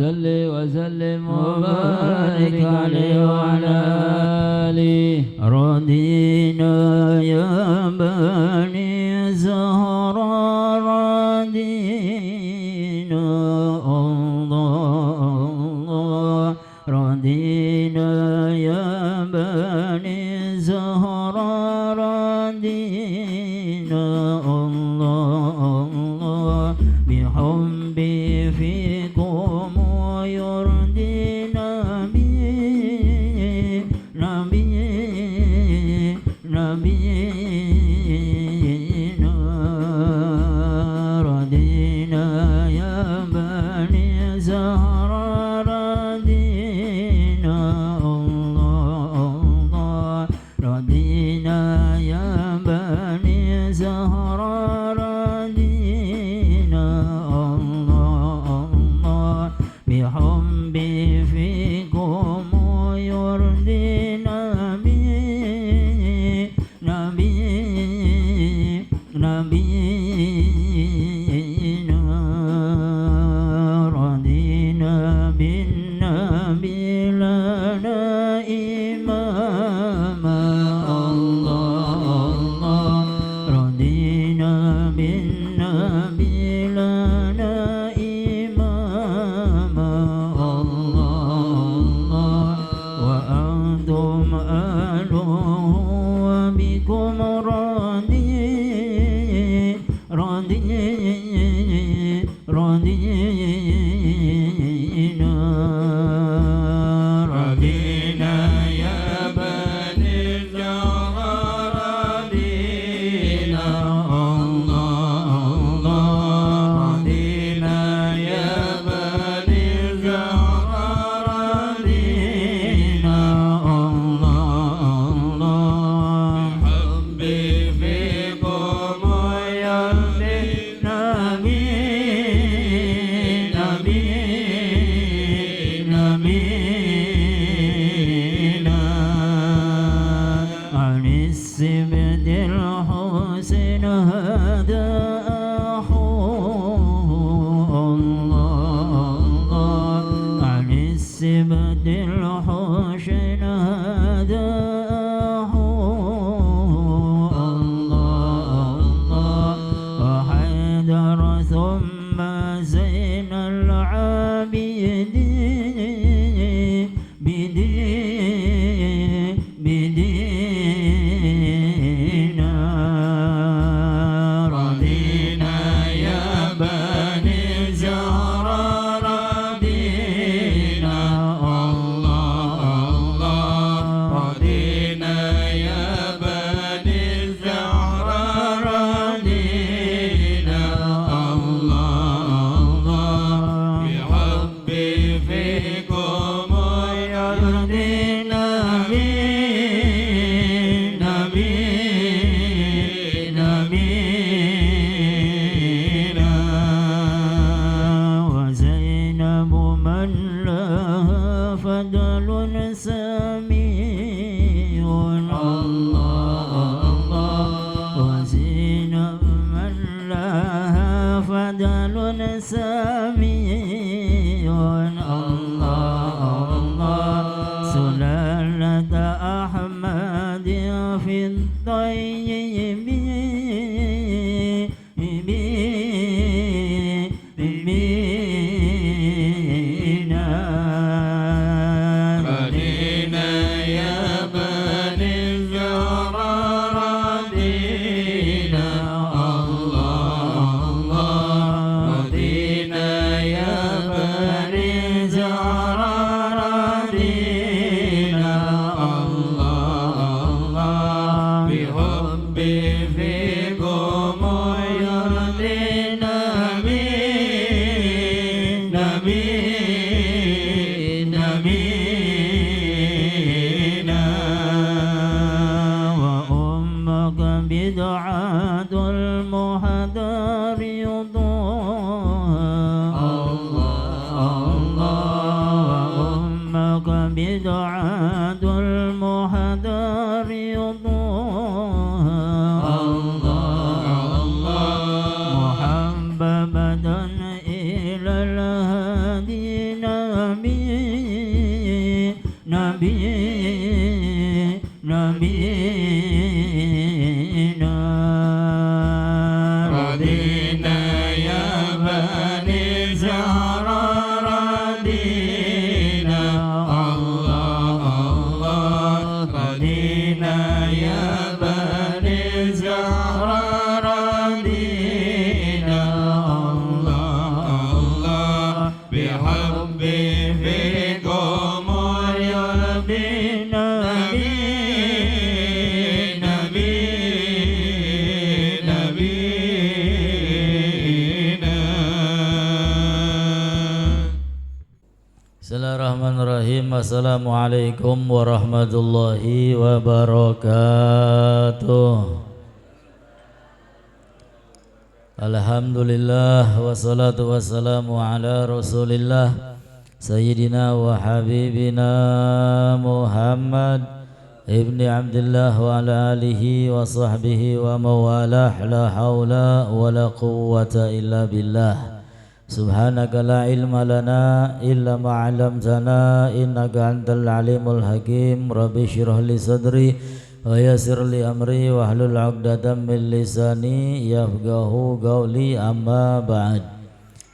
صل وسلم وبارك عليه وعلى آله. رضينا يا بني زهراء رضينا الله رضينا يا بني زهراء رضينا الله بحبي فيكم ويرضينا نبينا رضينا يا بني زهراء رضينا الله رضينا يا بني زهراء رضينا الله بحبي فيكم ويرضينا نبينا رضينا بالنبي لنا إماما الله رضينا بالنبي لنا إماما الله وأنتم أهله وبكم رضينا يا بني الزهراء رضينا الله رضينا يا بني الزهراء رضينا الله بحبي فيكم ويرضينا نبينا عن السبت الحسين هذا أخوه الله عن السبت الحسين هذا أخوه الله وحيدر ثم زين العابدين بدينا رضينا يا بني الزهراء رضينا الله رضينا يا بني الزهراء رضينا الله بحبي فيكم ويرضينا نبينا وزينب من لها فضل سمي الله وزينب من لها فضل سمي الله سلالة أحمد في الطيبين رضينا يا بني الزهراء رضينا الله رضينا يا بني الزهراء رضينا الله بحبي فيكم ويرضينا نبينا وأمك بدعة المهدر وأمك بدعة المهدر محببة إلى الهدى هادي نبينا رضينا يا بني الزهراء رضينا الله الله رضينا يا بني الزهراء رضينا الله الله بحبي فيكم يرضينا Bismillahirrahmanirrahim. Assalamualaikum warahmatullahi wabarakatuh. Alhamdulillah wassalatu wassalamu ala rasulillah Sayyidina wa habibina Muhammad ibni Abdullah wa ala alihi wa sahbihi wa mawalah. La hawla wa la quwwata illa billah. Subhanaka la ilma lana illa ma 'allamtana innaka antal alimul hakim. Rabbi shrah li sadri wa yassir li amri wa hlul 'uqdatam min lisani yafqahu qawli, amma ba'd.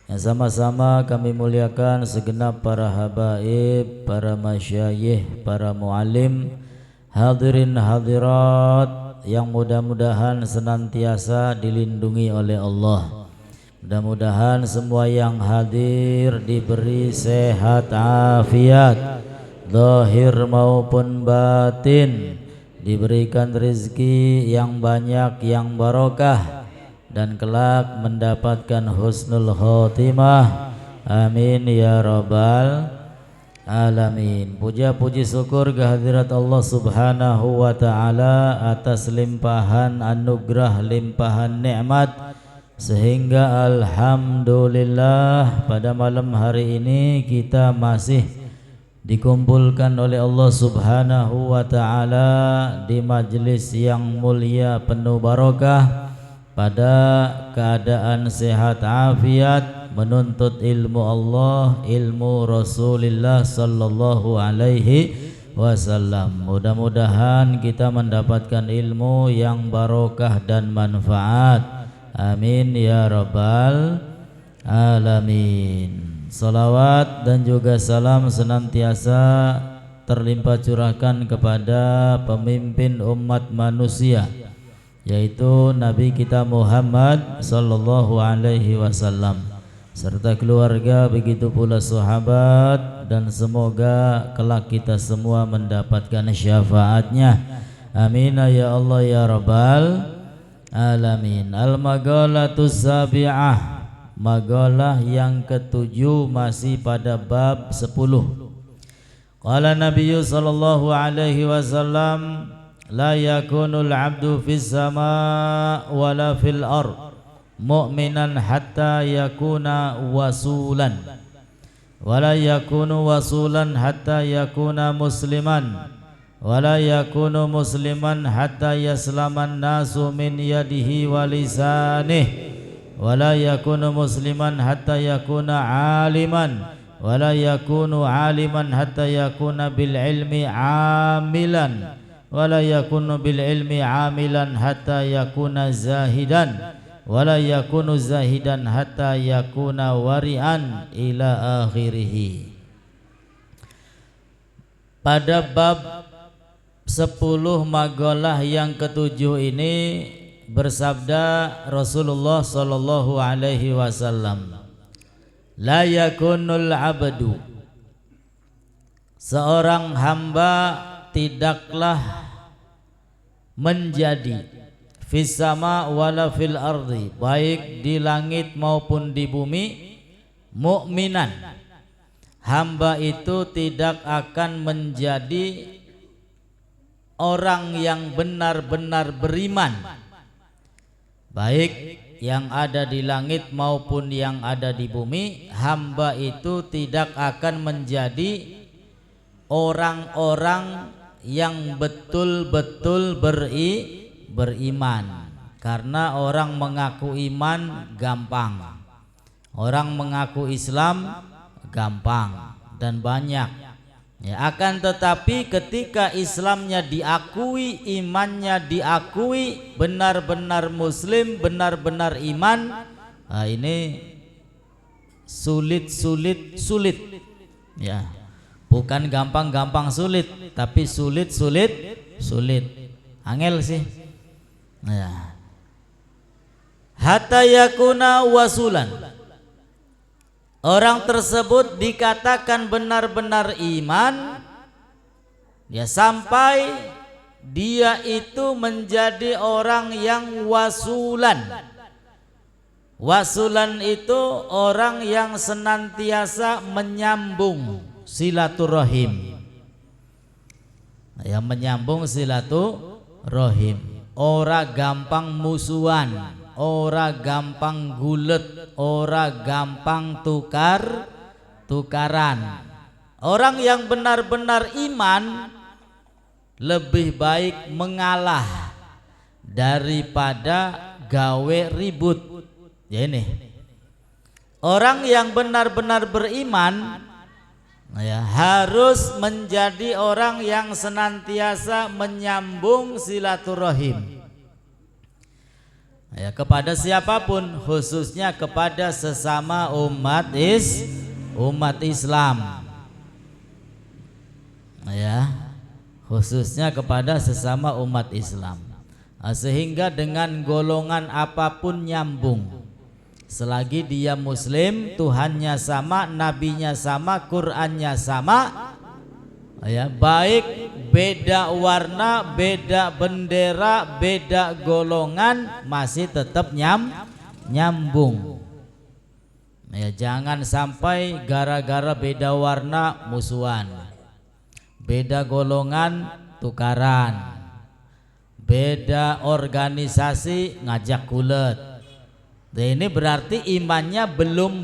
Yang sama-sama kami muliakan segenap para habaib, para masyayikh, para muallim, hadirin hadirat yang mudah-mudahan senantiasa dilindungi oleh Allah. Mudah-mudahan semua yang hadir diberi sehat afiat, zahir maupun batin, diberikan rezeki yang banyak, yang barokah, dan kelak mendapatkan husnul khotimah. Amin ya rabbal alamin. Puja puji syukur kehadirat Allah subhanahu wa ta'ala atas limpahan anugerah, limpahan nikmat, sehingga alhamdulillah pada malam hari ini kita masih dikumpulkan oleh Allah subhanahu wa ta'ala di majlis yang mulia penuh barokah, pada keadaan sehat afiat, menuntut ilmu Allah, ilmu Rasulullah sallallahu alaihi wasallam. Mudah-mudahan kita mendapatkan ilmu yang barokah dan manfaat. Amin ya rabbal alamin. Salawat dan juga salam senantiasa terlimpah curahkan kepada pemimpin umat manusia, yaitu Nabi kita Muhammad sallallahu alaihi wasallam, serta keluarga, begitu pula sahabat, dan semoga kelak kita semua mendapatkan syafaatnya. Amin ya Allah ya rabbal alamin. Al-Maghalatus Sabi'ah, magalah yang ketujuh, masih pada bab 10. Qala Nabi sallallahu alaihi wasallam, la yakunul abdu fis sama' wala fil ard mu'minan hatta yakuna wasulan, wala yakunu wasulan hatta yakuna musliman, wala yakunu musliman hatta yaslaman nasu min yadihi wa lisanih, wala yakunu musliman hatta yakuna aliman, wala yakunu aliman hatta yakuna bil ilmi amilan, wala yakunu bil ilmi amilan hatta yakuna zahidan, wala yakunu zahidan hatta yakuna wari'an ila akhirih. Pada bab 10 magalah yang ketujuh ini bersabda Rasulullah sallallahu alaihi wasallam, la yakunul abdu, seorang hamba tidaklah menjadi fis sama wala fil ardi, baik di langit maupun di bumi, mukminan, hamba itu tidak akan menjadi orang yang benar-benar beriman, baik yang ada di langit maupun yang ada di bumi. Hamba itu tidak akan menjadi orang-orang yang betul-betul beriman, karena orang mengaku iman gampang, orang mengaku Islam gampang dan banyak. Ya, akan tetapi ketika Islamnya diakui, imannya diakui, benar-benar muslim, benar-benar iman, nah ini sulit. Ya, bukan gampang sulit, tapi sulit. Angel sih. Ya. Hatta yakuna wasulan. Orang tersebut dikatakan benar-benar iman ya sampai dia itu menjadi orang yang wasulan. Wasulan itu orang yang senantiasa menyambung silaturahim. Ya, menyambung silaturahim. Ora gampang musuhan, ora gampang gulet, ora gampang tukaran. Orang yang benar-benar iman lebih baik mengalah daripada gawe ribut. Ya ini. Orang yang benar-benar beriman ya, harus menjadi orang yang senantiasa menyambung silaturahim ya, kepada siapapun, khususnya kepada sesama umat Islam ya, khususnya kepada sesama umat Islam, sehingga dengan golongan apapun nyambung. Selagi dia muslim, Tuhannya sama, nabinya sama, Qur'annya sama ya, baik beda warna, beda bendera, beda golongan, masih tetap nyambung ya. Jangan sampai gara-gara beda warna musuhan, beda golongan tukaran, beda organisasi ngajak kulet. Nah, ini berarti imannya belum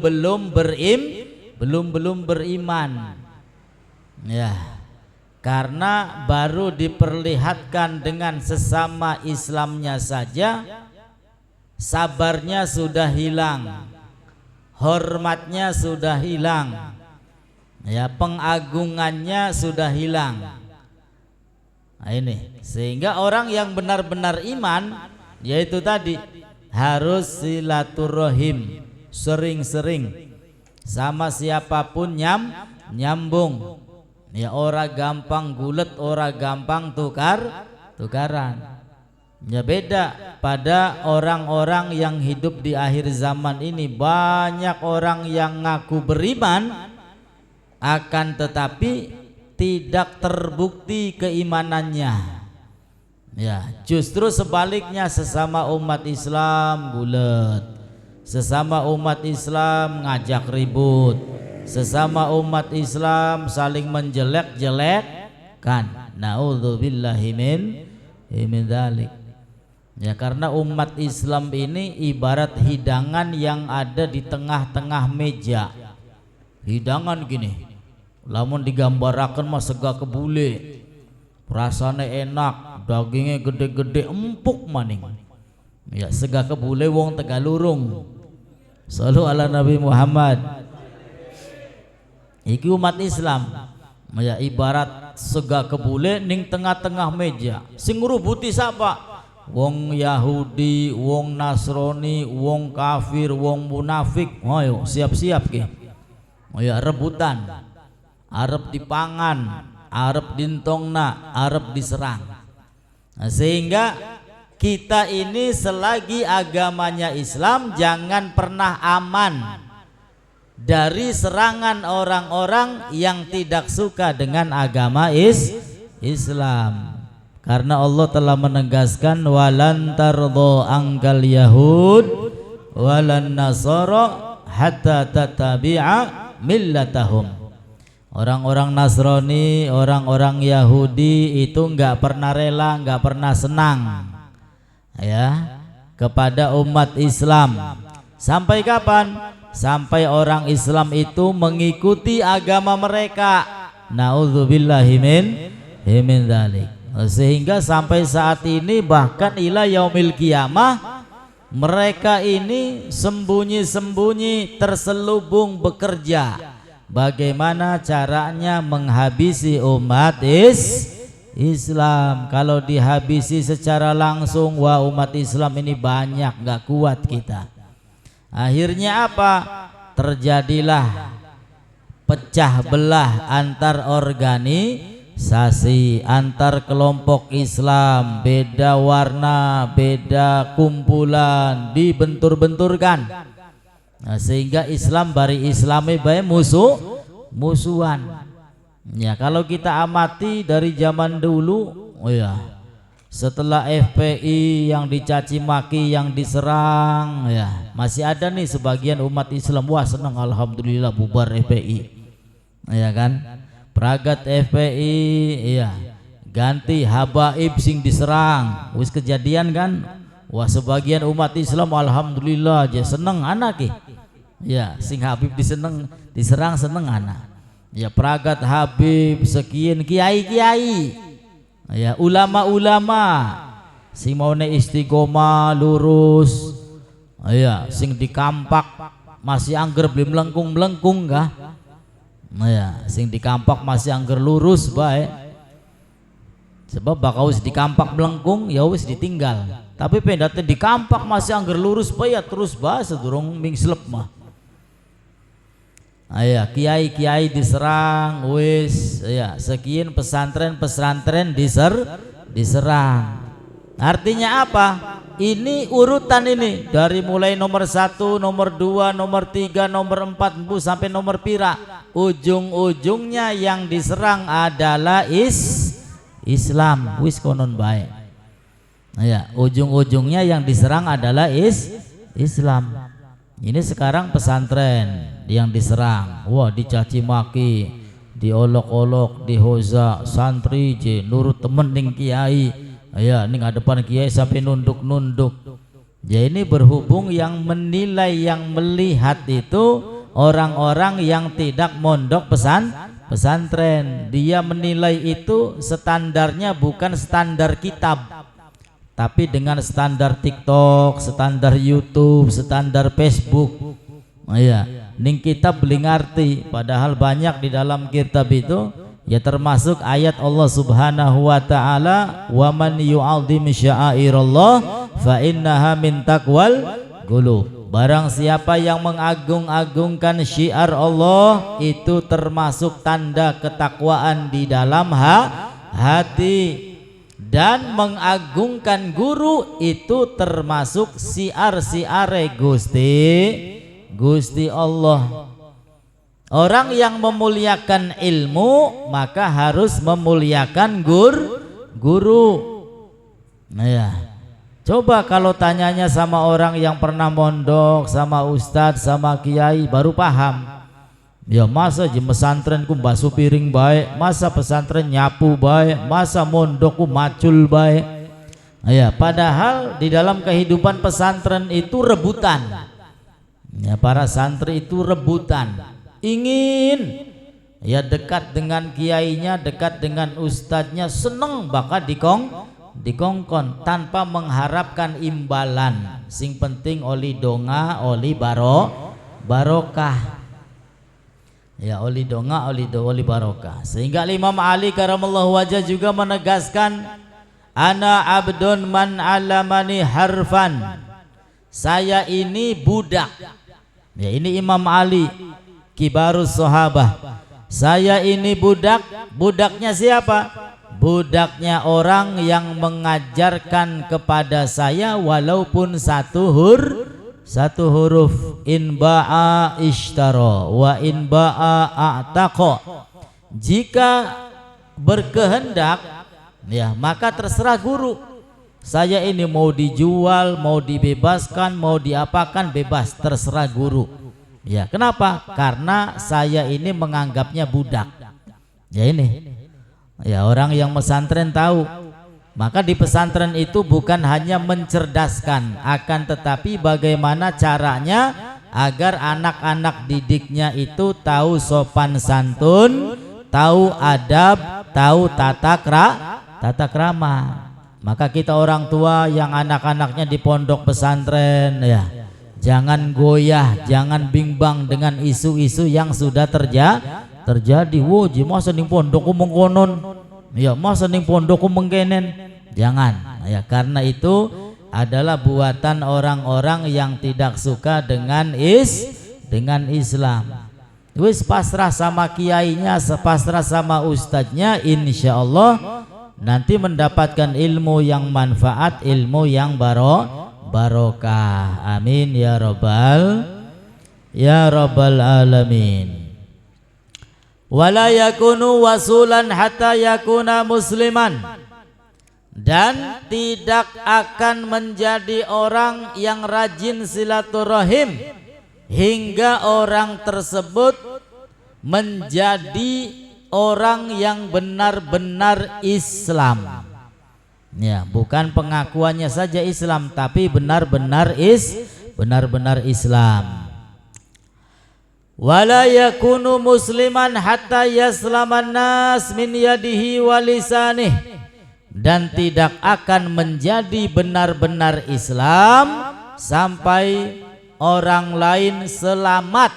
beriman ya, karena baru diperlihatkan dengan sesama Islamnya saja, sabarnya sudah hilang, hormatnya sudah hilang ya, pengagungannya sudah hilang. Nah, ini sehingga orang yang benar-benar iman yaitu tadi harus silaturahim, sering-sering sama siapapun nyambung ya, ora gampang gulet, ora gampang tukaran ya. Beda pada orang-orang yang hidup di akhir zaman ini. Banyak orang yang ngaku beriman akan tetapi tidak terbukti keimanannya ya, justru sebaliknya, sesama umat Islam gulet, sesama umat Islam ngajak ribut, sesama umat Islam saling menjelek-jelekkan. Naudzubillahi min dzalik ya, karena umat Islam ini ibarat hidangan yang ada di tengah-tengah meja. Hidangan gini, lamun digambaraken mah sega kebule, rasanya enak, dagingnya gede-gede, empuk maning ya, sega kebule wong Tegalurung. Shallu ala Nabi Muhammad. Iki umat Islam ya, ibarat sega kebule ning tengah-tengah meja. Sing ngrubuti sapa? Wong Yahudi, wong Nasrani, wong kafir, wong munafik. Ayo siap-siap ki ya, rebutan, arep dipangan, arep dintongna, arep diserang. Nah, sehingga kita ini selagi agamanya Islam jangan pernah aman dari serangan orang-orang yang tidak suka dengan agama Islam. Karena Allah telah menegaskan walan tardha angkal yahud walan nasara hatta tatabi'a millatahum. Orang-orang Nasrani, orang-orang Yahudi itu enggak pernah rela, enggak pernah senang ya kepada umat Islam. Sampai kapan? Sampai orang Islam itu mengikuti agama mereka. Nauzubillahi min dzalik. Sehingga sampai saat ini bahkan ila yaumil qiyamah mereka ini sembunyi-sembunyi terselubung bekerja bagaimana caranya menghabisi umat Islam. Kalau dihabisi secara langsung, wah umat Islam ini banyak, nggak kuat kita. Akhirnya apa? Terjadilah pecah belah antar organisasi, antar kelompok Islam, beda warna, beda kumpulan, dibentur-benturkan. Nah, sehingga Islam bari Islami bae musuhan. Ya, kalau kita amati dari zaman dulu, oh ya, setelah FPI yang dicaci maki, yang diserang, ya masih ada nih sebagian umat Islam, wah senang alhamdulillah bubar FPI, ya kan? Peragat FPI, ya ganti habaib sing diserang, wis kejadian kan? Wah sebagian umat Islam alhamdulillah aja seneng anak ya, sing Habib diserang seneng anak. Ya peragat Habib sekian kiai-kiai, ya ulama-ulama sing maune istiqomah lurus, ya sing dikampak masih angger beli melengkung kah, ya sing dikampak masih angger lurus baik, sebab bakal wis dikampak melengkung ya wis ditinggal. Tapi pendate dikampak masih angger lurus baik ya terus bahas sedurung mingslep mah. Ayah kiai diserang, wis ya sekian pesantren diserang. Artinya apa? Ini urutan ini dari mulai nomor 1, nomor 2, nomor 3, nomor 4 sampai nomor pira. Ujung-ujungnya yang diserang adalah Islam. Wis konon baik. Ya, ujung-ujungnya yang diserang adalah Islam. Ini sekarang pesantren yang diserang, wah dicaci maki, diolok-olok, dihoza, santri je nurut temen ning kiai, ya ning ngadepan kiai sampai nunduk. Ya ini berhubung yang menilai, yang melihat itu orang-orang yang tidak mondok pesantren. Dia menilai itu standarnya bukan standar kitab, tapi dengan standar TikTok, standar YouTube, standar Facebook. Oh iya, ning kitab beli ngerti, padahal banyak di dalam kitab itu ya termasuk ayat Allah Subhanahu wa taala, "Wa man yu'azzim sya'airallah fa innaha min taqwal qulub." Barang siapa yang mengagung-agungkan syiar Allah, itu termasuk tanda ketakwaan di dalam hati. Dan mengagungkan guru itu termasuk siar-siare Gusti Allah. Orang yang memuliakan ilmu maka harus memuliakan guru. Nah ya, coba kalau tanyanya sama orang yang pernah mondok, sama ustadz, sama kiai, baru paham. Ya masa di pesantrenku basuh piring baik, masa pesantren nyapu baik, masa mondokku macul baik. Ya padahal di dalam kehidupan pesantren itu rebutan. Ya para santri itu rebutan, ingin ya dekat dengan kiainya, dekat dengan ustadznya, seneng bakal dikongkon tanpa mengharapkan imbalan. Sing penting oli donga, oli barokah. Ya oli donga, oli barokah. Sehingga Imam Ali karamallahu wajah juga menegaskan, ana abdun man alamani harfan. Saya ini budak. Ya ini Imam Ali kibarus sahabah. Saya ini budak. Budaknya siapa? Budaknya orang yang mengajarkan kepada saya walaupun satu huruf. In ba'a ishtara wa in ba'a a'taqa. Jika berkehendak ya maka terserah guru. Saya ini mau dijual, mau dibebaskan, mau diapakan bebas, terserah guru. Ya kenapa? Karena saya ini menganggapnya budak. Ya ini ya orang yang pesantren tahu. Maka di pesantren itu bukan hanya mencerdaskan, akan tetapi bagaimana caranya agar anak-anak didiknya itu tahu sopan santun, tahu adab, tahu tata krama. Maka kita orang tua yang anak-anaknya di pondok pesantren ya jangan goyah, jangan bimbang dengan isu-isu yang sudah terjadi. Wo ji masa ning pondokku mengkonon, ya masa ning pondokku mengkenen. Jangan ya, karena itu adalah buatan orang-orang yang tidak suka dengan Islam. Wis pasrah sama kiainya, pasrah sama ustadznya, insya Allah nanti mendapatkan ilmu yang manfaat, ilmu yang barokah. Amin ya rabbal alamin. Wala yakunu wasulan hatta yakuna musliman, dan tidak akan menjadi orang yang rajin silaturahim hingga orang tersebut menjadi orang yang benar-benar Islam. Ya, bukan pengakuannya saja Islam, tapi benar-benar Islam. Wala yakunu musliman hatta yaslaman nas min yadihi wa lisanih, dan tidak akan menjadi benar-benar Islam sampai orang lain selamat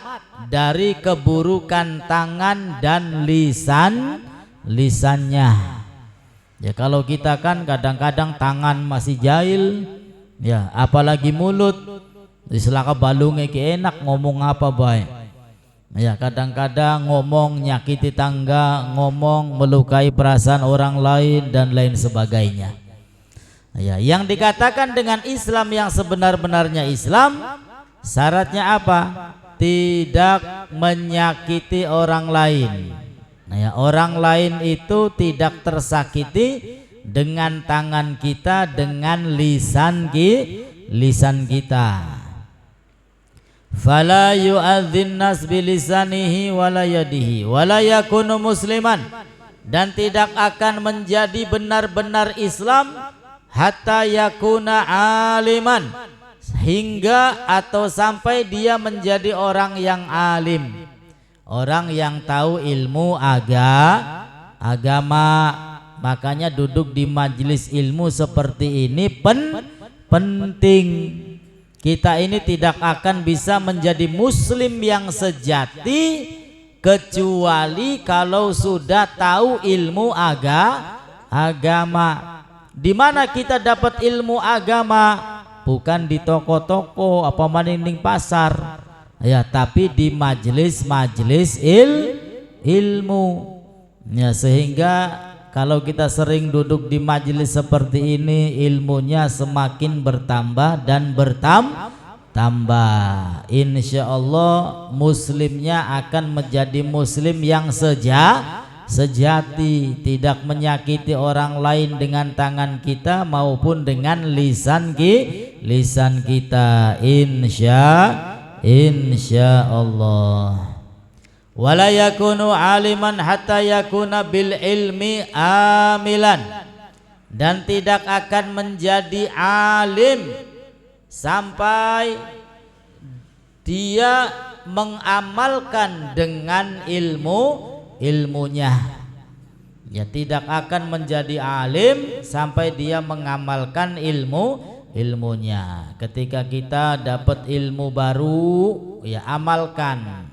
dari keburukan tangan dan lisannya. Ya, kalau kita kan kadang-kadang tangan masih jahil, ya apalagi mulut. Istilah balungnya ki enak ngomong apa baik. Ya, kadang-kadang ngomong nyakiti tangga, ngomong melukai perasaan orang lain dan lain sebagainya. Ya, yang dikatakan dengan Islam yang sebenar-benarnya Islam, syaratnya apa? Tidak menyakiti orang lain. Nah ya, orang lain itu tidak tersakiti dengan tangan kita, dengan lisan kita. Fala yu'adzin nas bilisanihi wala yadihi wala yakunu musliman, dan tidak akan menjadi benar-benar Islam hatta yakuna aliman, hingga atau sampai dia menjadi orang yang alim, orang yang tahu ilmu agama. Makanya duduk di majelis ilmu seperti ini penting. Kita ini tidak akan bisa menjadi muslim yang sejati kecuali kalau sudah tahu ilmu agama. Di mana kita dapat ilmu agama? Bukan di toko-toko apa maninding pasar, ya, tapi di majelis ilmu. Ya, sehingga kalau kita sering duduk di majelis seperti ini, ilmunya semakin bertambah dan bertambah. Insya Allah muslimnya akan menjadi muslim yang sejati, tidak menyakiti orang lain dengan tangan kita maupun dengan lisan kita, insya Allah. Wala yakunu aliman hatta yakuna bil ilmi amilan, dan tidak akan menjadi alim sampai dia mengamalkan dengan ilmunya. Ya, tidak akan menjadi alim sampai dia mengamalkan ilmunya. Ketika kita dapat ilmu baru, ya amalkan,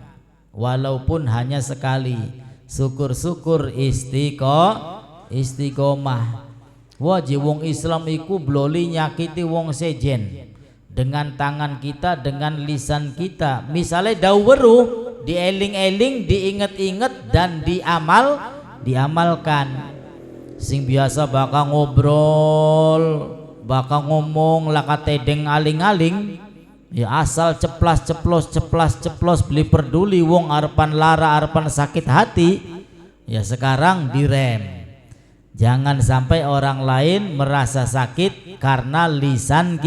walaupun hanya sekali. Syukur-syukur istiqomah. Wajib wong Islam iku bloli nyakiti wong sejen dengan tangan kita, dengan lisan kita. Misalnya dawuh dieling-eling, diinget-inget dan diamalkan. Sing biasa bakal ngobrol, bakal ngomong laka tedeng aling-aling, ya asal ceplas beli peduli wong arepan lara, arepan sakit hati, ya sekarang direm. Jangan sampai orang lain merasa sakit karena lisan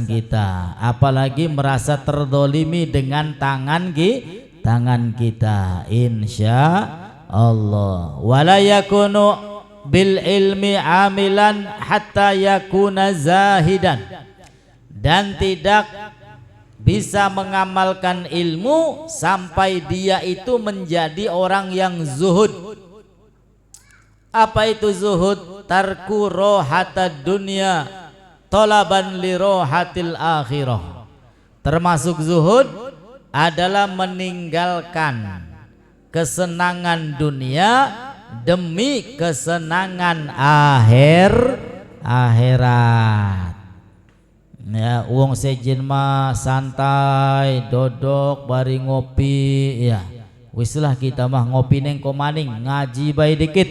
kita, apalagi merasa terdolimi dengan tangan kita, insya Allah. Wala yakunu bil ilmi amilan hatta yakuna zahidan, dan tidak bisa mengamalkan ilmu sampai dia itu menjadi orang yang zuhud. Apa itu zuhud? Tarku rohatad dunya talaban li rohatil akhirah. Termasuk zuhud adalah meninggalkan kesenangan dunia demi kesenangan akhirat. Ya, uang sejen mah santai, dodok, bari ngopi, ya. Wislah kita mah ngopi neng komaning, ngaji bae dikit.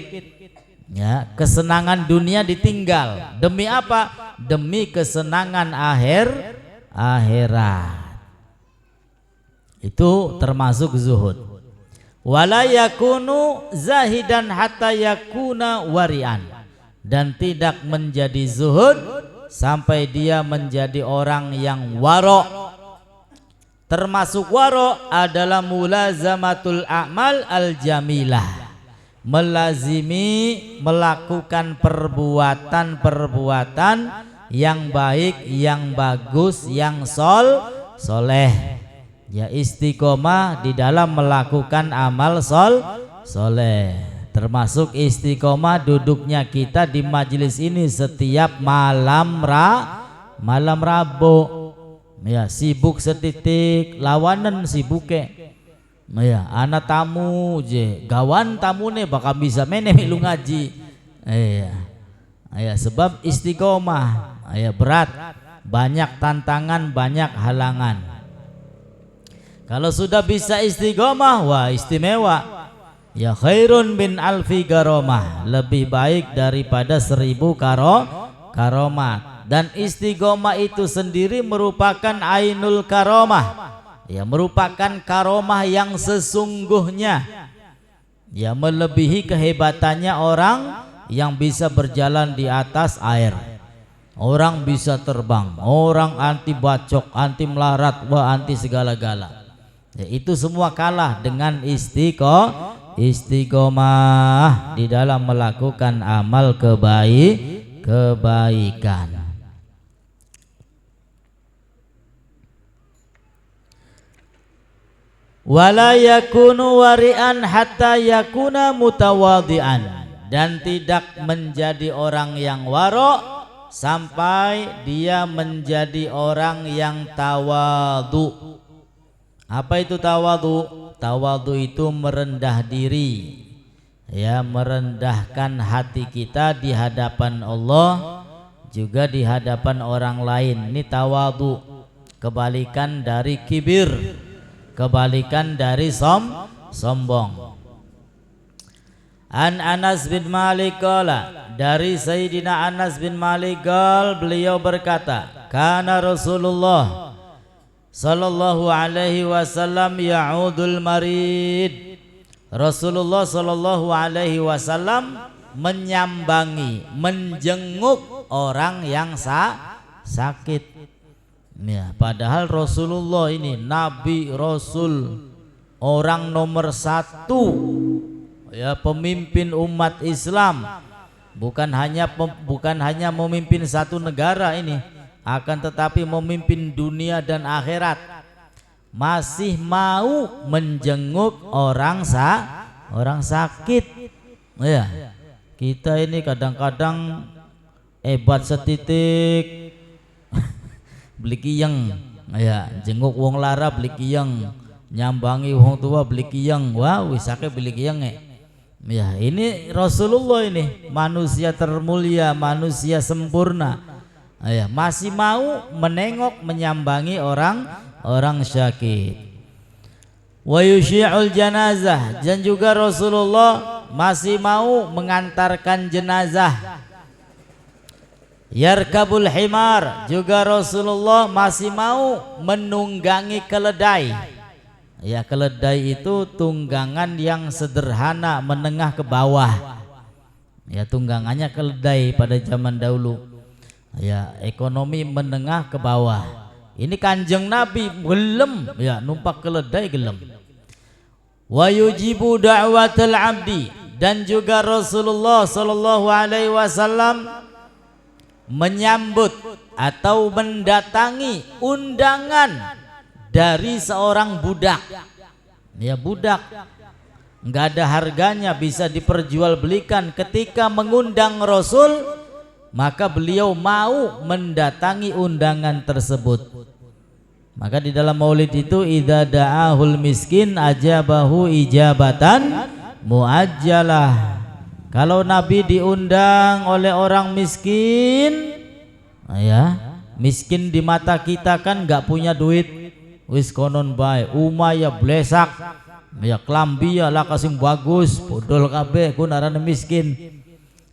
Ya, kesenangan dunia ditinggal. Demi apa? Demi kesenangan akhirat. Itu termasuk zuhud. Wala yakunu zahidan hatta yakuna warian, dan tidak menjadi zuhud sampai dia menjadi orang yang waro. Termasuk waro adalah mulazamatul a'mal al-jamilah, melazimi melakukan perbuatan-perbuatan yang baik, yang bagus, yang soleh. Ya, istiqomah di dalam melakukan amal soleh. Termasuk istiqomah duduknya kita di majelis ini setiap malam Rabu. Ya, sibuk setitik lawanan sibuke. Ya, anak tamu je gawan tamune bakal bisa meneh milu ngaji. Ya, sebab istiqomah ya berat, banyak tantangan, banyak halangan. Kalau sudah bisa istiqomah, wah istimewa. Ya, khairun bin alfi garomah, lebih baik daripada 1000 karomat. Dan istiqomah itu sendiri merupakan ainul karomah. Ya, merupakan karomah yang sesungguhnya. Ya, melebihi kehebatannya orang yang bisa berjalan di atas air. Orang bisa terbang, orang anti bacok, anti melarat, wah anti segala-gala. Ya, itu semua kalah dengan istiqomah di dalam melakukan amal kebaikan. Wala yakunu wari'an hatta yakuna mutawadhi'an, dan tidak menjadi orang yang waro sampai dia menjadi orang yang tawadhu. Apa itu tawadhu? Tawadhu itu merendah diri, ya, merendahkan hati kita di hadapan Allah, juga di hadapan orang lain. Ini tawadhu, kebalikan dari kibir, kebalikan dari sombong. An Anas bin Malik qala, dari Sayyidina Anas bin Malik qala, beliau berkata, kana Rasulullah sallallahu alaihi wasallam ya'udul marid. Rasulullah sallallahu alaihi wasallam menyambangi, menjenguk orang yang sakit. Ya, padahal Rasulullah ini nabi, rasul, orang nomor 1, ya, pemimpin umat Islam. Bukan hanya memimpin satu negara ini, akan tetapi memimpin dunia dan akhirat. Masih mau menjenguk orang sakit. Ya, kita ini kadang-kadang hebat setitik beli kiyeng, ya, jenguk wong lara beli kiyeng, nyambangi wong tua beli kiyeng. Wah, wisake beli kiyeng. Ya, ini Rasulullah, ini manusia termulia, manusia sempurna. Ya, masih mau menengok, menyambangi orang sakit. Wa yusyi'ul janazah, dan juga Rasulullah masih mau mengantarkan jenazah. Yarkabul himar, juga Rasulullah masih mau menunggangi keledai. Ya, keledai itu tunggangan yang sederhana, menengah ke bawah. Ya, tunggangannya keledai pada zaman dahulu. Ya, ekonomi menengah ke bawah. Ini Kanjeng Nabi gelem, ya, numpak keledai gelem. Wa yujibu da'watal abdi, dan juga Rasulullah sallallahu alaihi wasallam menyambut atau mendatangi undangan dari seorang budak. Ya, budak enggak ada harganya, bisa diperjualbelikan. Ketika mengundang Rasul, maka beliau mau mendatangi undangan tersebut. Maka di dalam maulid itu idza da'ahul miskin ajabahu ijabatan muajjalah. Kalau Nabi diundang oleh orang miskin, ya, miskin di mata kita kan nggak punya duit, wis konon bae, umaya blesak, ya klambi ya lah kasing bagus, bodol kabeh kun arane miskin.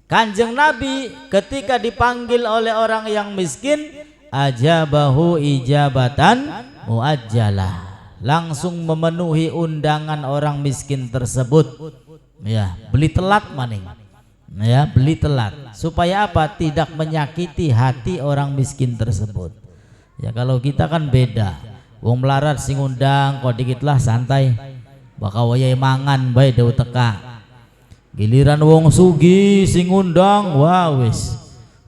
Kanjeng Nabi ketika dipanggil oleh orang yang miskin, ajabahu ijabatan muajjalah, langsung memenuhi undangan orang miskin tersebut. Ya, beli telat maning. Ya, beli telat. Supaya apa? Tidak menyakiti hati orang miskin tersebut. Ya, kalau kita kan beda. Wong melarat sing undang kok dikit lah santai. Bakal wayahe mangan bae dewe teka. Giliran wong sugih sing undang, wah wis.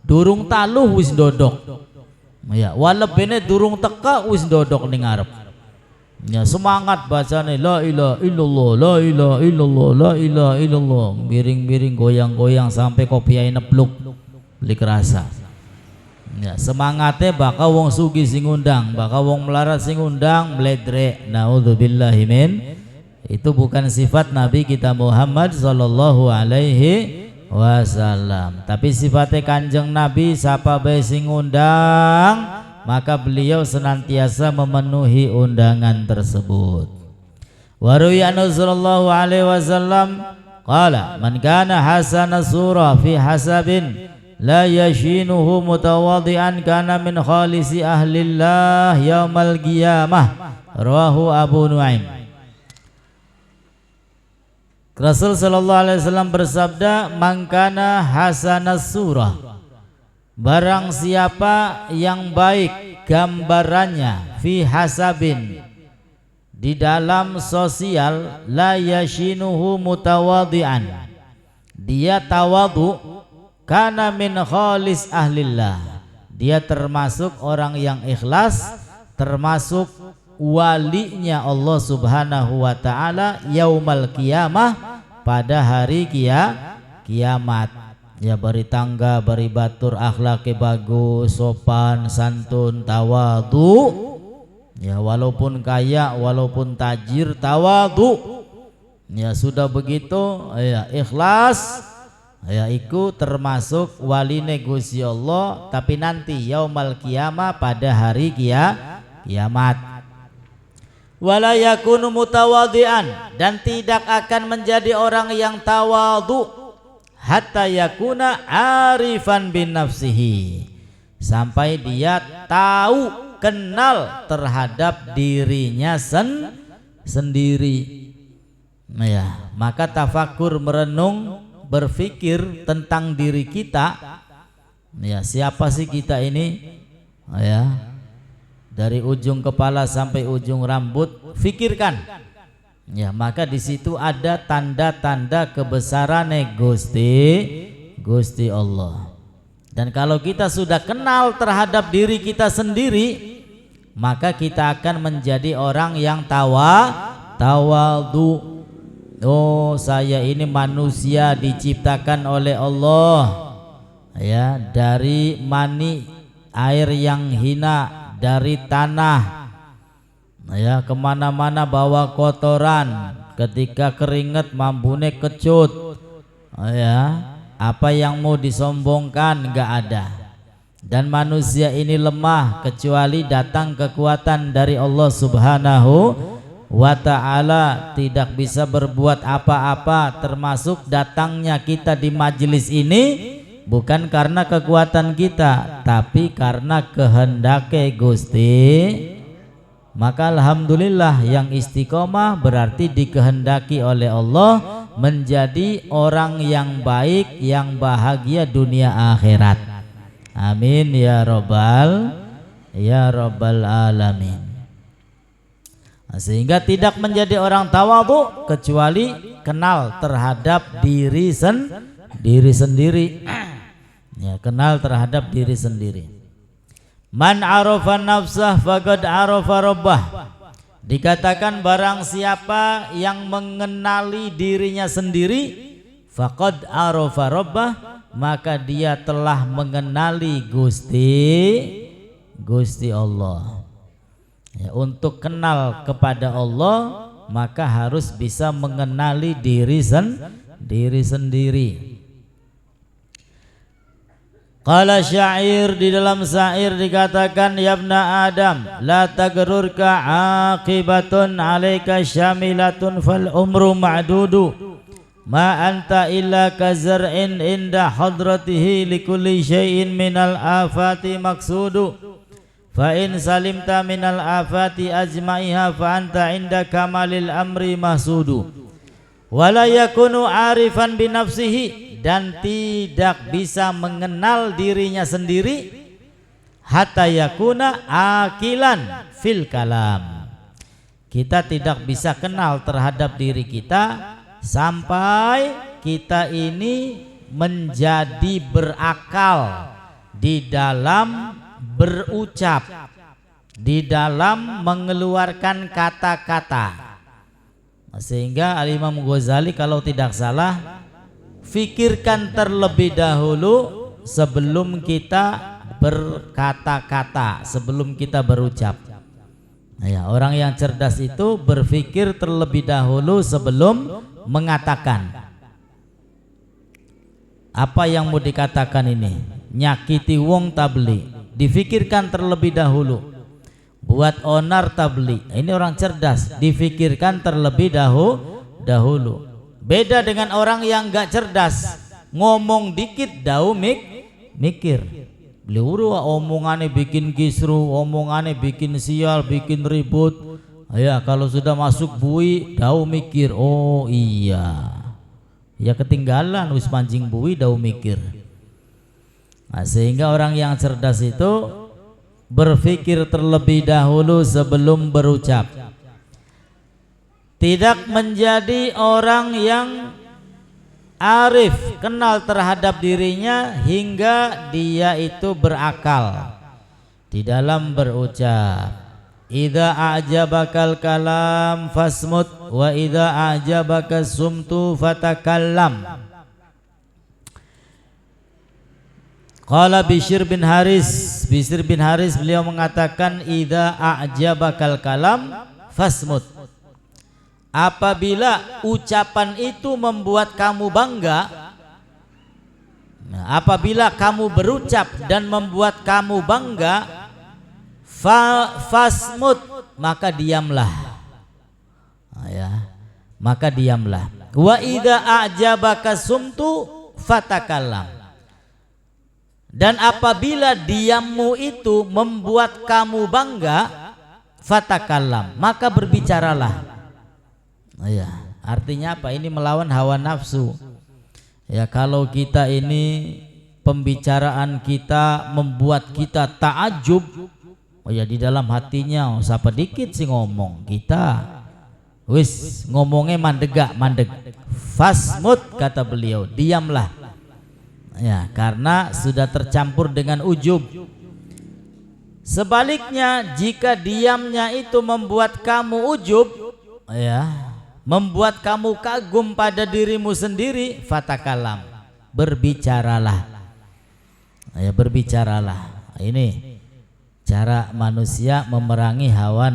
Durung taluh wis ndodok. Ya, walebene durung teka wis ndodok ning ngarep. Ya, semangat bacane la ilaha illallah, la ilaha illallah, la ilaha illallah. Miring-miring goyang-goyang sampai kopiai nepluk. Beli kerasa. Ya, semangatnya bakal wong sugih sing undang, bakal wong melarat sing undang mledrek. Naudzubillahi min. Itu bukan sifat Nabi kita Muhammad sallallahu alaihi wasallam. Tapi sifatnya Kanjeng Nabi sapa bae sing undang, maka beliau senantiasa memenuhi undangan tersebut. Wa ruwiya sallallahu alaihi wasallam qala man kana hasana surah fi hasabin la yashinuhu mutawadhi'an kana min khalisi ahlillah yaumal qiyamah. Rawahu Abu Nuaim. Rasul sallallahu alaihi wasallam bersabda, man kana hasanas surah, barang siapa yang baik gambarannya fi hasabin, di dalam sosial, la yashinuhu mutawadhi'an, dia tawadu, kana min khalis ahlillah, dia termasuk orang yang ikhlas, termasuk walinya Allah subhanahu wa ta'ala yaumal qiyamah, pada hari kiamat. Ya, beri tangga, beri batur, akhlaknya bagus, sopan, santun, tawadu. Ya, walaupun kaya, walaupun tajir, tawadu. Ya, sudah begitu, ya ikhlas, ya iku termasuk waline Gusti Allah, tapi nanti yaumal qiyamah, pada hari kiamat. Wala yakunu mutawadhi'an, dan tidak akan menjadi orang yang tawadhu hatta yakuna arifan bin nafsihi, sampai dia tahu, kenal terhadap dirinya sendiri. Ya, maka tafakur, merenung, berpikir tentang diri kita. Ya, siapa sih kita ini? Ya, dari ujung kepala sampai ujung rambut, fikirkan. Ya, maka di situ ada tanda-tanda kebesaran Gusti Allah. Dan kalau kita sudah kenal terhadap diri kita sendiri, maka kita akan menjadi orang yang tawadhu. Oh, saya ini manusia diciptakan oleh Allah, ya, dari mani, air yang hina, dari tanah, ya, kemana-mana bawa kotoran, ketika keringet mambune kecut, ya, apa yang mau disombongkan nggak ada. Dan manusia ini lemah kecuali datang kekuatan dari Allah subhanahu wa ta'ala, tidak bisa berbuat apa-apa, termasuk datangnya kita di majelis ini bukan karena kekuatan kita, tapi karena kehendak Gusti. Maka alhamdulillah, yang istiqomah berarti dikehendaki oleh Allah menjadi orang yang baik, yang bahagia dunia akhirat. Amin ya rabbal alamin. Sehingga tidak menjadi orang tawadhu kecuali kenal terhadap diri sendiri. Ya, kenal terhadap diri sendiri. Man arafa nafsah faqad arafa rabbah. Dikatakan barang siapa yang mengenali dirinya sendiri, faqad arafa rabbah, maka dia telah mengenali Gusti Allah. Ya, untuk kenal kepada Allah maka harus bisa mengenali diri sendiri. Qala syair, di dalam syair dikatakan, yabna Adam la tagrurka aqibatun alaika syamilatun fal umru ma'dudu ma anta illa kazar'in inda hadratihi likulli syai'in minal afati maksudu fa in salimta minal afati ajma'iha fa anta inda kamalil amri mahsudu wala yakunu arifan binafsihi, dan tidak bisa mengenal dirinya sendiri hatta yakuna akilan fil kalam. Kita tidak bisa kenal terhadap diri kita sampai kita ini menjadi berakal di dalam berucap, di dalam mengeluarkan kata-kata. Sehingga Al-Imam Ghazali kalau tidak salah, fikirkan terlebih dahulu sebelum kita berkata-kata, sebelum kita berucap. Ya, orang yang cerdas itu berpikir terlebih dahulu sebelum mengatakan. Apa yang mau dikatakan ini? Nyakiti wong tabli, difikirkan terlebih dahulu. Buat onar tabli, ini orang cerdas, difikirkan terlebih dahulu. Beda dengan orang yang gak cerdas, ngomong dikit dau mikir. Beliau omongannya bikin kisru, omongannya bikin sial, bikin ribut. Ya, kalau sudah masuk bui dau mikir. Oh iya, ya ketinggalan wis pancing bui dau mikir. Nah, sehingga orang yang cerdas itu berpikir terlebih dahulu sebelum berucap. Tidak menjadi orang yang arif, kenal terhadap dirinya hingga dia itu berakal di dalam berucap. Idza a'jabakal kalam fasmut wa idza a'jabaka sumtu fatakallam. Qala Bishr bin Haris beliau mengatakan, idza a'jabakal kalam fasmut. Apabila ucapan itu membuat kamu bangga, apabila kamu berucap dan membuat kamu bangga, fasmut, maka diamlah. Ya, maka diamlah. Wa idza a'jabaka sumtu fatakallam. Dan apabila diammu itu membuat kamu bangga, fatakallam, maka berbicaralah. Ya, artinya apa? Ini melawan hawa nafsu. Ya, kalau kita ini pembicaraan kita membuat kita ta'ajub, oh ya, di dalam hatinya siapa dikit sih ngomong, kita wis ngomongnya mandeg. Fasmut, kata beliau, diamlah. Ya, karena sudah tercampur dengan ujub. Sebaliknya, jika diamnya itu membuat kamu ujub, ya, membuat kamu kagum pada dirimu sendiri, fatakalam, berbicaralah. Ya, berbicaralah. Ini cara manusia memerangi hawa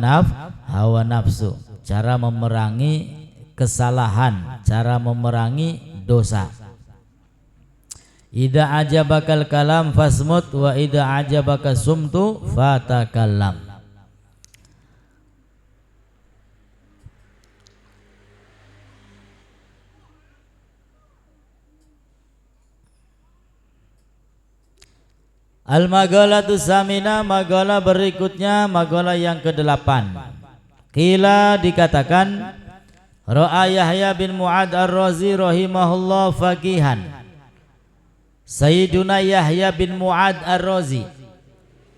nafsu, cara memerangi kesalahan, cara memerangi dosa. Idza ajabakal kalam fasmut wa idza ajabaka sumtu fatakallam. Al-Maghalatu Samina, magalah berikutnya, magalah yang ke-8. Qila, dikatakan, Ra'a Yahya bin Mu'ad ar-Razi rahimahullah faqihan. Sayyiduna Yahya bin Mu'ad ar-Razi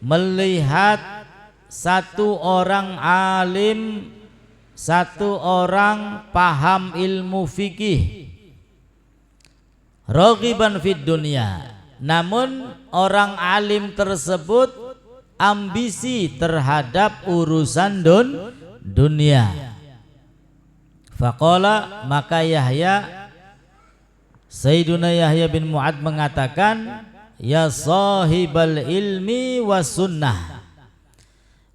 melihat satu orang alim, satu orang paham ilmu fikih, raghiban fid dunya, namun orang alim tersebut ambisi terhadap urusan dunia. Faqala, maka Sayyiduna Yahya bin Mu'ad mengatakan, ya sahibal ilmi was sunnah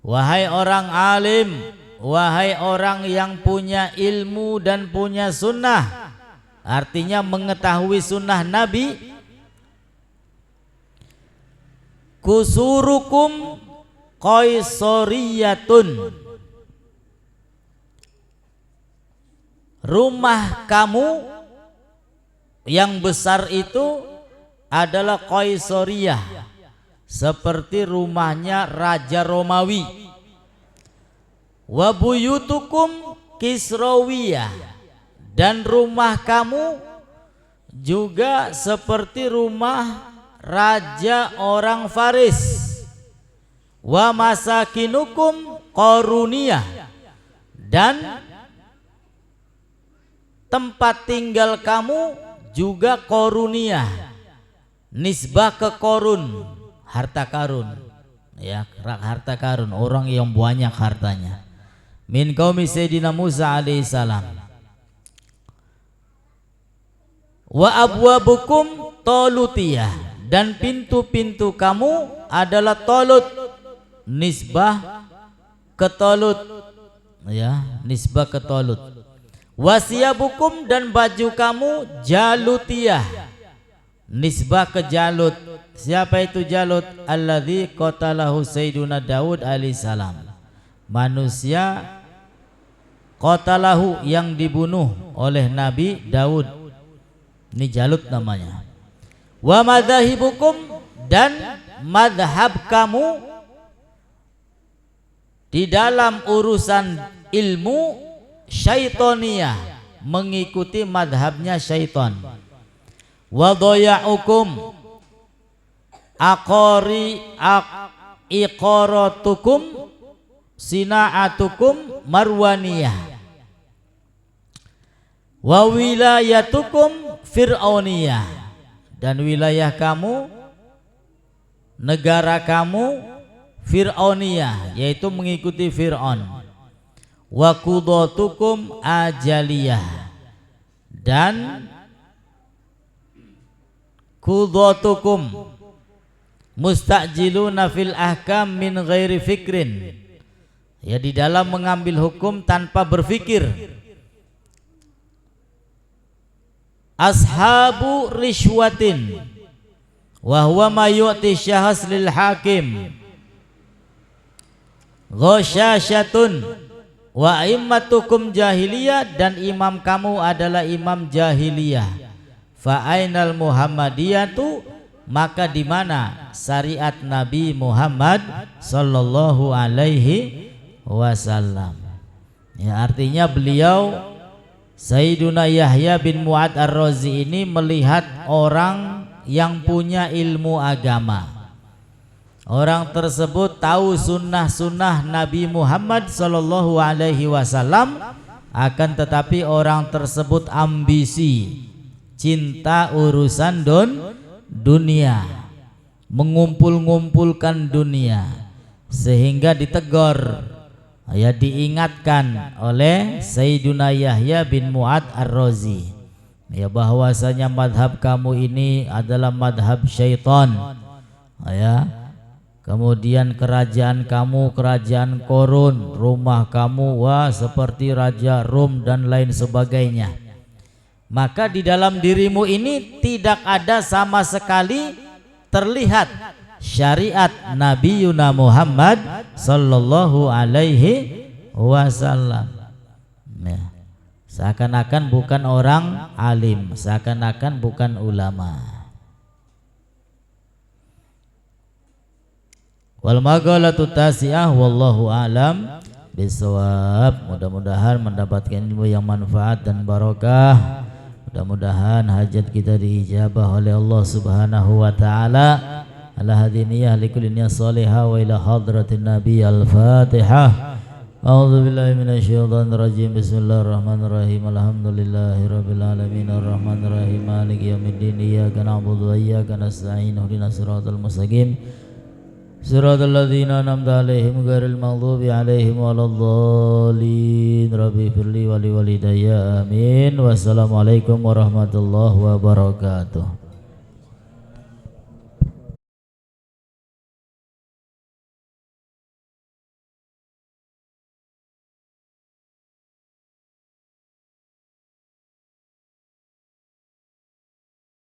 Wahai orang alim, wahai orang yang punya ilmu dan punya sunnah, artinya mengetahui sunnah Nabi. Kusurukum qaisoriyatun, rumah kamu yang besar itu adalah Qaisoriyah, seperti rumahnya Raja Romawi. Wa buyutukum Kisrawiyah, dan rumah kamu juga seperti rumah raja orang Faris. Wa masakinukum Qaruniyah, dan tempat tinggal kamu juga Qaruniyah, nisbah ke Qarun, harta karun, ya, harta karun, orang yang banyak hartanya. Min qaumi Sayyidina Musa alaihissalam. Wa abwabukum Talutiyah, dan pintu-pintu kamu adalah Talut, nisbah ke Talut, ya, nisbah ke Talut. Wasiyabukum, dan baju kamu Jalutiyah, nisbah ke Jalut. Siapa itu Jalut? Alladzi qatalahu Sayyiduna Daud alaihissalam, manusia qatalahu yang dibunuh oleh Nabi Daud. Ini Jalut namanya. Wa madhahibukum, dan madhab kamu di dalam urusan ilmu syaitoniyah, mengikuti madhabnya syaiton. Wa dhaya'ukum iqaratukum sina'atukum marwaniyah. Wa wilayatukum fir'auniyah, dan wilayah kamu, negara kamu fir'auniyah, yaitu mengikuti Fir'aun. Wa qudatukum ajaliyah, dan qudatukum mustajiluna fil ahkam min ghairi fikrin, ya, di dalam mengambil hukum tanpa berfikir. Ashabu rishwatin, wa huwa ma yu'ti syahas lil hakim. Ghasyashatun, wa immatukum jahiliyah, dan imam kamu adalah imam jahiliyah. Fa ainal muhammadiyatu, maka di mana syariat Nabi Muhammad sallallahu alaihi wasallam. Ya, artinya beliau Sayyiduna Yahya bin Mu'ad Ar-Razi ini melihat orang yang punya ilmu agama. Orang tersebut tahu sunnah-sunnah Nabi Muhammad sallallahu alaihi wasallam, akan tetapi orang tersebut ambisi, cinta urusan dunia, mengumpul-ngumpulkan dunia, sehingga ditegur, ya, diingatkan oleh Sayyiduna Yahya bin Mu'ad Ar-Razi, ya, bahwasanya madhab kamu ini adalah madhab syaitan, ya. Kemudian kerajaan kamu kerajaan Korun, rumah kamu wah seperti raja Rum dan lain sebagainya. Maka di dalam dirimu ini tidak ada sama sekali terlihat syariat Nabi Yuna Muhammad sallallahu alaihi wasallam. Ya. Seakan-akan bukan orang alim, seakan-akan bukan ulama. Wal maqalatu tasi'ah wallahu alam bisawab. Mudah-mudahan mendapatkan ilmu yang manfaat dan barokah. Mudah-mudahan hajat kita diijabah oleh Allah Subhanahu wa taala. Ala hadiniyah likulli niyyah salihah wa ila hadratin nabi al-Fatihah. A'udzu billahi minasyaitonir rajim. Bismillahirrahmanirrahim. Alhamdulillahirabbil alamin arrahmanir rahim maliki yaumiddin. Iyyaka na'budu wa iyyaka nasta'in. Ihdinas siratal mustaqim. Siratal ladzina an'amta 'alaihim ghairil maghdubi 'alaihim waladdallin. Rabbi firli wa li walidayya amin. Wassalamualaikum warahmatullahi wabarakatuh.